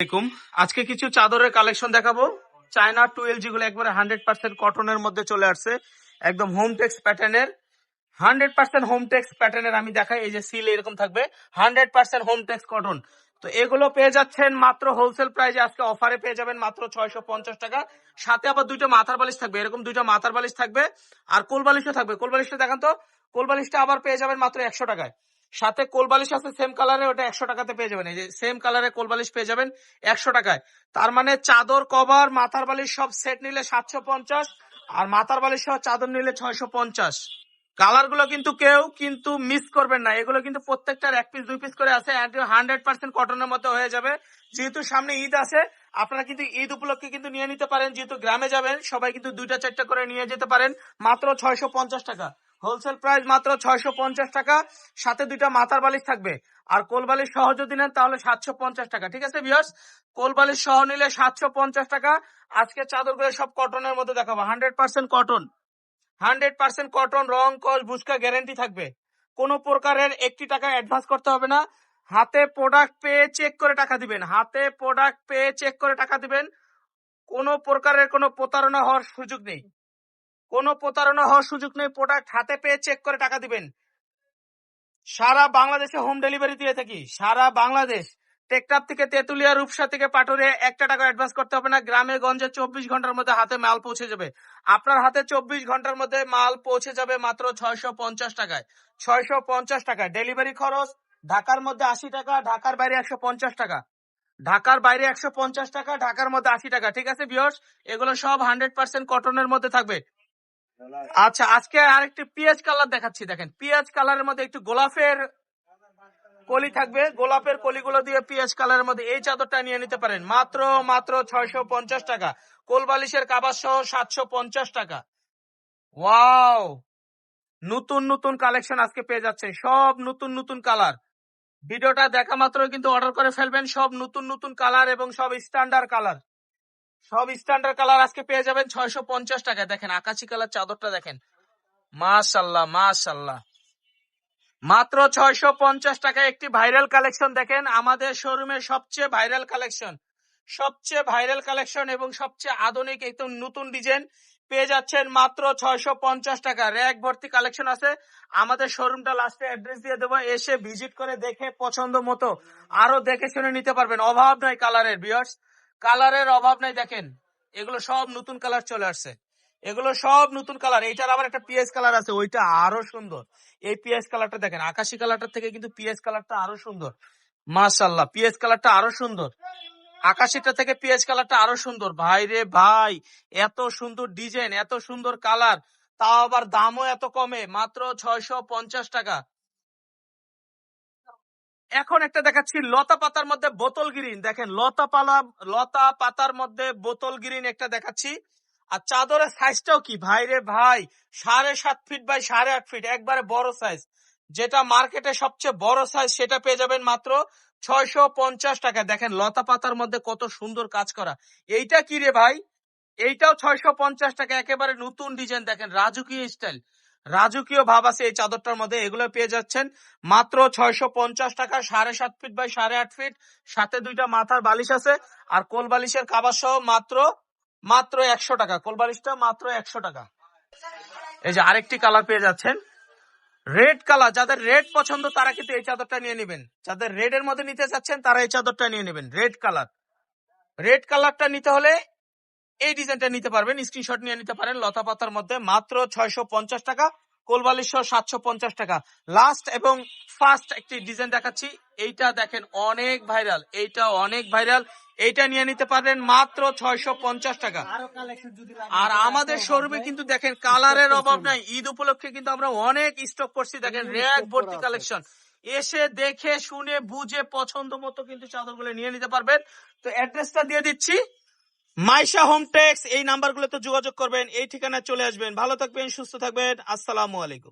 আসসালামাইকুম। আজকে কিছু চাদরের কালেকশন দেখাবো। চায়না 12 যেগুলো একবারে 100% কটনের মধ্যে চলে আসছে, একদম হোম টেক্স প্যাটার্নের। 100% হোম টেক্স প্যাটার্নের আমি দেখাই। এই যে সিল এরকম থাকবে, 100% হোম টেক্স কটন। তো এগুলো পেয়ে যাচ্ছেন মাত্র হোলসেল প্রাইসে, আজকে অফারে পেয়ে যাবেন মাত্র 650 টাকা। সাথে আবার দুইটা মাথার বালিশ থাকবে, এরকম দুইটা মাথার বালিশ থাকবে, আর কোল বালিশও থাকবে। কোল বালিশটা দেখান তো। কোল বালিশটা আবার পেয়ে যাবেন মাত্র 100 টাকায়। সাথে কোল বালিশ আছে সেম কালারে, ওটা 100 টাকাতে পেয়ে যাবেন। এই যে সেম কালারে কোল বালিশ পেয়ে যাবেন 100 টাকায়। তার মানে চাদর, কভার, মাথার বালিশ সব সেট নিলে 750, আর মাথার বালিশ সহ চাদর নিলে 650। কালার গুলো কিন্তু কেউ কিন্তু মিস করবেন না, এগুলো কিন্তু প্রত্যেকটার 1 পিস 2 পিস করে আছে। 100% কটনের মধ্যে হয়ে যাবে। যেহেতু সামনে ঈদ আছে, আপনারা কিন্তু ঈদ উপলক্ষে কিন্তু নিয়ে নিতে পারেন। যেহেতু গ্রামে যাবেন, সবাই কিন্তু 2টা 4টা করে নিয়ে যেতে পারেন। মাত্র 650 টাকা হোলসেল প্রাইস, মাত্র 650 টাকা। সাথে দুইটা মাথার বালিশ থাকবে, আর কোল বালিশ সহ যদি নেন তাহলে 750 টাকা। ঠিক আছে ভিউয়ার্স, কোল বালিশ সহ নিলে 750 টাকা। আজকে চাদরগুলো সব কটনের মধ্যে দেখাবো, 100% কটন। 100% কটন, রং কস বুস্কা গ্যারান্টি থাকবে। কোনো প্রকারের 1 টাকা অ্যাডভান্স করতে হবে না। হাতে প্রোডাক্ট পেয়ে চেক করে টাকা দিবেন, হাতে প্রোডাক্ট পেয়ে চেক করে টাকা দিবেন। কোনো প্রকারের কোনো প্রতারণা হওয়ার সুযোগ নেই, কোনো প্রতারণা হওয়ার সুযোগ নেই। প্রোডাক্ট হাতে পেয়ে চেক করে টাকা দিবেন। সারা বাংলাদেশে হোম ডেলিভারি দিয়ে থাকি, সারা বাংলাদেশ। টেকটাপ থেকে তেতুলিয়া, রূপসা থেকে পাটুরিয়া 1 টাকা অ্যাডভান্স করতে হবে না। গ্রামে গঞ্জে 24 ঘন্টার মধ্যে হাতে মাল পৌঁছে যাবে। আপনার হাতে 24 ঘন্টার মধ্যে মাল পৌঁছে যাবে মাত্র 650 টাকায়। 650 টাকায় ডেলিভারি খরচ। ঢাকার মধ্যে 80 টাকা, ঢাকার বাইরে 150 টাকা। ঢাকার বাইরে 150 টাকা, ঢাকার মধ্যে 80 টাকা। ঠিক আছে ভিউয়ার্স, এগুলো সব 100% কটনের মধ্যে থাকবে। আচ্ছা, আজকে আরেকটি পিএইচ কালার দেখাচ্ছি। দেখেন, পিএইচ কালারের মধ্যে একটু গোলাপের কলি থাকবে। গোলাপের কলিগুলো দিয়ে পিএইচ কালারের মধ্যে এই চাদরটা নিয়ে নিতে পারেন মাত্র মাত্র 650 টাকা। কোল বালিশের কাভার সহ 750 টাকা। ওয়াও, নতুন নতুন কালেকশন আজকে পেয়ে যাচ্ছেন, সব নতুন নতুন কালার। ভিডিওটা দেখা মাত্র কিন্তু অর্ডার করে ফেলবেন। সব নতুন নতুন কালার এবং সব স্ট্যান্ডার্ড কালার, সব স্ট্যান্ডার্ড কালার আজকে পেয়ে যাবেন 650 টাকায়। দেখেন আকাশি কালার চাদরটা দেখেন, মাশাআল্লাহ মাশাআল্লাহ। মাত্র 650 টাকায় একটি ভাইরাল কালেকশন। দেখেন আমাদের শোরুমের সবচেয়ে ভাইরাল কালেকশন, সবচেয়ে ভাইরাল কালেকশন এবং সবচেয়ে আধুনিক একদম নতুন ডিজাইন পেয়ে যাচ্ছেন মাত্র 650 টাকা। র্যাক ভর্তি কালেকশন আছে। আমাদের শোরুমটা লাস্টে অ্যাড্রেস দিয়ে দেবো, এসে ভিজিট করে দেখে পছন্দ মতো আরো দেখে শুনে নিতে পারবেন। অভাব নাই কালারের ভিউয়ার্স, কালারের অভাব নাই। দেখেন এগুলো সব নতুন কালার চলে আসছে, এগুলো সব নতুন কালার। এইটার আবার একটা পিএস কালার আছে, ওইটা আরো সুন্দর। এই পিএস কালারটা দেখেন, আকাশি কালারটার থেকে কিন্তু পিএস কালারটা আরো সুন্দর। মাশাআল্লাহ, পিএস কালারটা আরো সুন্দর, আকাশিটা থেকে পিএস কালারটা আরো সুন্দর। ভাই রে ভাই, এত সুন্দর ডিজাইন, এত সুন্দর কালার, তাও আবার দামও এত কমে, মাত্র 650 টাকা। এখন একটা দেখাচ্ছি লতা পাতার মধ্যে বোতল গ্রিন। দেখেন লতা পাতার মধ্যে বোতল গ্রিন একটা দেখাচ্ছি। আর চাদরের সাইজটাও কি ভাই রে ভাই, 7.5 ফিট বাই 8.5 ফিট, একবারে বড় সাইজ। যেটা মার্কেটে সবচেয়ে বড় সাইজ, সেটা পেয়ে যাবেন মাত্র 650 টাকা। দেখেন লতা পাতার মধ্যে কত সুন্দর কাজ করা। এইটা কি রে ভাই, এইটাও 650 টাকা, একেবারে নতুন ডিজাইন। দেখেন রাজকীয় স্টাইল, রাজকীয় ভাব আছে এই চাদরটার মধ্যে। এগুলো পেয়ে যাচ্ছেন মাত্র 650 টাকা, 7.5 ফিট বাই 8.5 ফিট। সাথে দুইটা মাথার বালিশ আছে, আর কোল বালিশের কাভার সহ মাত্র মাত্র 100 টাকা। কোল বালিশটা মাত্র 100 টাকা। এই যে আরেকটি কালার পেয়ে যাচ্ছেন, রেড কালার। যাদের রেড পছন্দ তারা কিন্তু এই চাদরটা নিয়ে নেবেন। যাদের রেড এর মধ্যে নিতে চাচ্ছেন তারা এই চাদরটা নিয়ে নেবেন। রেড কালার, রেড কালারটা নিতে হলে এই ডিজাইনটা নিতে পারবেন, স্ক্রিনশট নিয়ে নিতে পারেন। লতা পাতার মধ্যে মাত্র 650 টাকা, কোলবালিশ সহ 750 টাকা। লাস্ট এবং ফার্স্ট একটি ডিজাইন দেখাচ্ছি, এইটা দেখেন অনেক ভাইরাল, এইটা অনেক ভাইরাল। এইটা নিয়ে নিতে পারবেন মাত্র 650 টাকা। আর আমাদের শোরুমে কিন্তু দেখেন কালারের অভাব নাই। ঈদ উপলক্ষে কিন্তু আমরা অনেক স্টক করছি। দেখেন র্যাক ভর্তি কালেকশন, এসে দেখে শুনে বুঝে পছন্দ মতো কিন্তু চাদরগুলো নিয়ে নিতে পারবেন। তো অ্যাড্রেসটা দিয়ে দিচ্ছি, মাইশা হোম টেক্স। এই নাম্বারগুলোতে যোগাযোগ করবেন, এই ঠিকানায় চলে আসবেন। ভালো থাকবেন, সুস্থ থাকবেন, আসসালামু আলাইকুম।